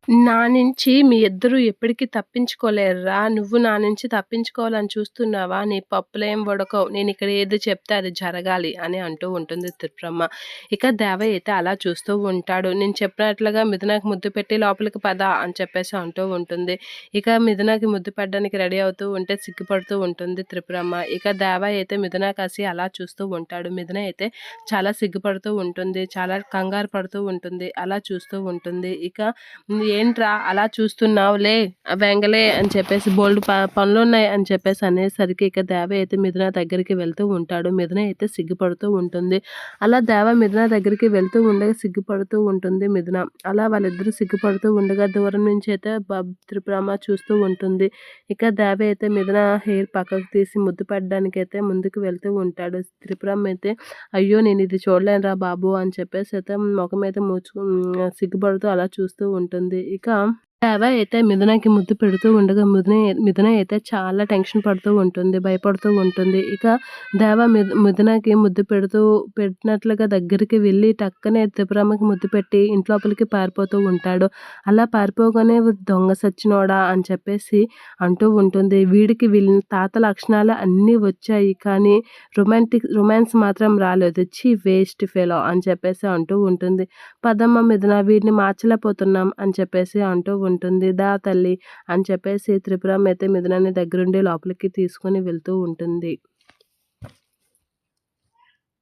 నా నుంచి మీ ఇద్దరు ఎప్పటికి తప్పించుకోలేరురా! నువ్వు నా నుంచి తప్పించుకోవాలని చూస్తున్నావా? నీ పప్పులేం ఉడకవు. నేనిక్కడ ఏది చెప్తే అది జరగాలి అని అంటూ ఉంటుంది త్రిపురమ్మ. ఇక దేవయ్య అయితే అలా చూస్తూ ఉంటాడు. నేను చెప్పినట్లుగా మిథునకి ముద్దు పెట్టి లోపలికి పద అని చెప్పేసి అంటూ ఉంటుంది. ఇక మిథునకి ముద్దు పెట్టడానికి రెడీ అవుతూ ఉంటే సిగ్గుపడుతూ ఉంటుంది త్రిపురమ్మ. ఇక దేవయ్య అయితే మిథున కాసి అలా చూస్తూ ఉంటాడు. మిథున అయితే చాలా సిగ్గుపడుతూ ఉంటుంది. చాలా కంగారు పడుతూ ఉంటుంది. అలా చూస్తూ ఉంటుంది. ఇక ఏంట్రా అలా చూస్తున్నావులే వెంగలే అని చెప్పేసి బోల్డ్ పనులున్నాయి అని చెప్పేసి అనేసరికి ఇక దేవ అయితే మిథున దగ్గరికి వెళ్తూ ఉంటాడు. మిథున అయితే సిగ్గుపడుతూ ఉంటుంది. అలా దేవ మిథున దగ్గరికి వెళ్తూ ఉండగా సిగ్గుపడుతూ ఉంటుంది మిథున. అలా వాళ్ళిద్దరూ సిగ్గుపడుతూ ఉండగా దూరం నుంచి అయితే త్రిపురమ్మ చూస్తూ ఉంటుంది. ఇక దేవ అయితే మిథున హెయిర్ పక్కకు తీసి ముద్దు పెట్టడానికి అయితే ముందుకు వెళ్తూ ఉంటాడు. త్రిపురమ్మ అయితే అయ్యో నేను ఇది చూడలేనురా బాబు అని చెప్పేసి అయితే ముఖం అయితే సిగ్గుపడుతూ అలా చూస్తూ ఉంటుంది. ఇక దేవ అయితే మిథునకి ముద్దు పెడుతూ ఉండగా మిథున అయితే చాలా టెన్షన్ పడుతూ ఉంటుంది. భయపడుతూ ఉంటుంది. ఇక దేవ మిథునకి ముద్దు పెట్టినట్లుగా దగ్గరికి వెళ్ళి టక్కనే త్రిపురమ్మకి ముద్దు పెట్టి ఇంట్లోపలికి పారిపోతూ ఉంటాడు. అలా పారిపోగానే దొంగ సచ్చినోడా అని చెప్పేసి అంటూ ఉంటుంది. వీడికి వీళ్ళ తాత లక్షణాలు అన్నీ వచ్చాయి కానీ రొమాన్స్ మాత్రం రాలేదు. వేస్ట్ ఫెలో అని చెప్పేసి అంటూ ఉంటుంది. పదమ్మ మిథున వీడిని మార్చలేకపోతున్నాం అని చెప్పేసి అంటూ ఉంటుంది. దా తల్లి అని చెప్పేసి త్రిపురమ్మ అయితే మిథునాన్ని దగ్గరుండి లోపలికి తీసుకొని వెళ్తూ ఉంటుంది.